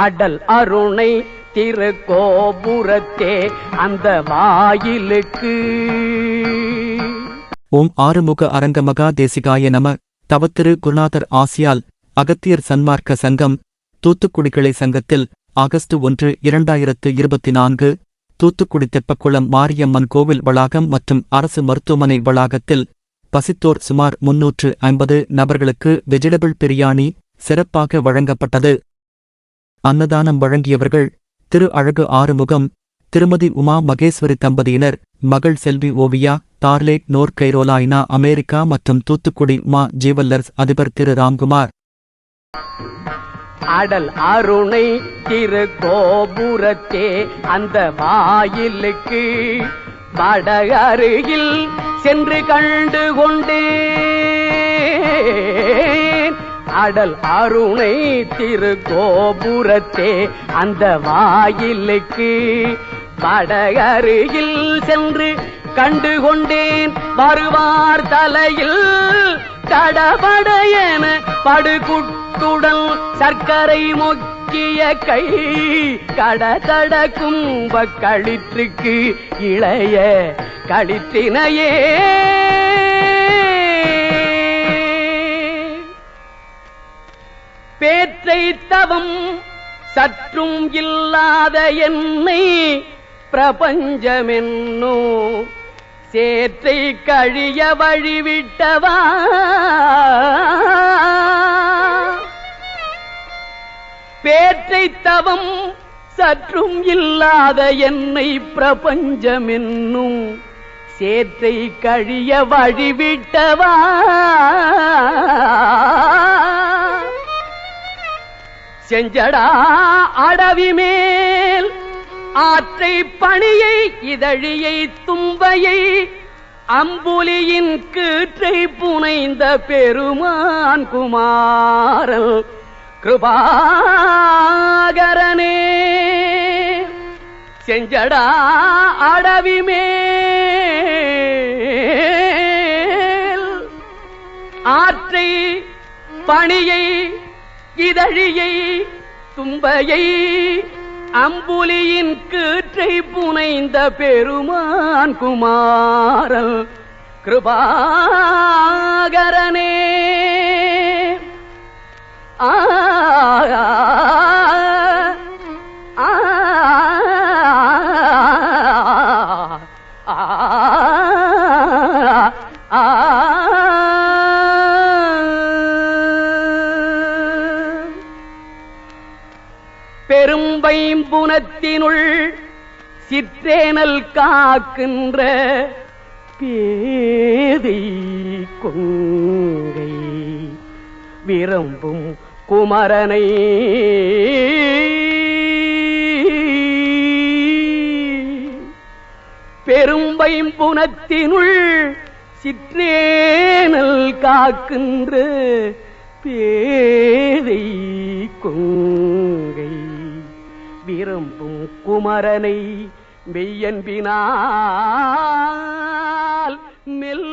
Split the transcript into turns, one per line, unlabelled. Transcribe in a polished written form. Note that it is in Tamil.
அடல் அருணை திருக்கோபுரத்தே அந்த வாயிலுக்கு.
ஓம் ஆறுமுக அரங்க மகா தேசிகாய நம. தவத்திரு குருநாதர் ஆசியால் அகத்தியர் சன்மார்க்க சங்கம் தூத்துக்குடி கிளை சங்கத்தில் ஆகஸ்ட் 1, 2024 தூத்துக்குடி தெப்பக்குளம் மாரியம்மன் கோவில் வளாகம் மற்றும் அரசு மருத்துவமனை வளாகத்தில் பசித்தோர் சுமார் 350 நபர்களுக்கு வெஜிடபிள் பிரியாணி சிறப்பாக வழங்கப்பட்டது. அன்னதானம் வழங்கியவர்கள் திரு அழகு ஆறுமுகம், திருமதி உமா மகேஸ்வரி தம்பதியினர், மகள் செல்வி ஓவியா, தார்லேக் நோர்த் கைரோலாயினா அமெரிக்கா மற்றும் தூத்துக்குடி மா ஜீவல்லர்ஸ் அதிபர் திரு ராம்குமார்.
அடல் அருணை திருக்கோபுரத்தே அந்த வாயிலுக்கு வட அருகில் சென்று கண்டு கொண்டேன். அடல் அருணை திருக்கோபுரத்தே அந்த வாயிலுக்கு வட அருகில் சென்று கண்டு கொண்டேன். வருவார் தலையில் கடபடையென படுகுட்டுடன் சர்க்கரை மொக்கிய கை கடதட கும்ப களிற்றுக்கு இளைய களிற்றினையே. பேற்றை தவம் சற்றும் இல்லாத என்னை பிரபஞ்சமென்னோ சேற்றை கழிய வழிவிட்டவா. பேற்றை தவம் சற்றும் இல்லாத என்னை பிரபஞ்சமென்னும் சேற்றை கழிய வழிவிட்டவா. செஞ்சடா அடவி மேல் ஆற்றை பணியை இதழியை தும்பையை அம்புலியின் கீற்றை புனைந்த பெருமான் குமாரன் கிருபாகரனே. செஞ்சடா அடவி மேல் ஆற்றை பணியை இதழியை தும்பையை அம்புலியின் கீற்றை புனைந்த பெருமான் குமாரன் கிருபாகரனே. ஆ பெரும்பைம்புனத்தினுள் சிற்றேனல் காக்கின்ற பேதை கொங்கை விரும்பும் குமரனை பெரும்பைம்புனத்தினுள் சிற்றேனல் காக்கின்ற பேதை கொங்கை விரும்பும் குமரனை மெய்யன்பினால் மெல்ல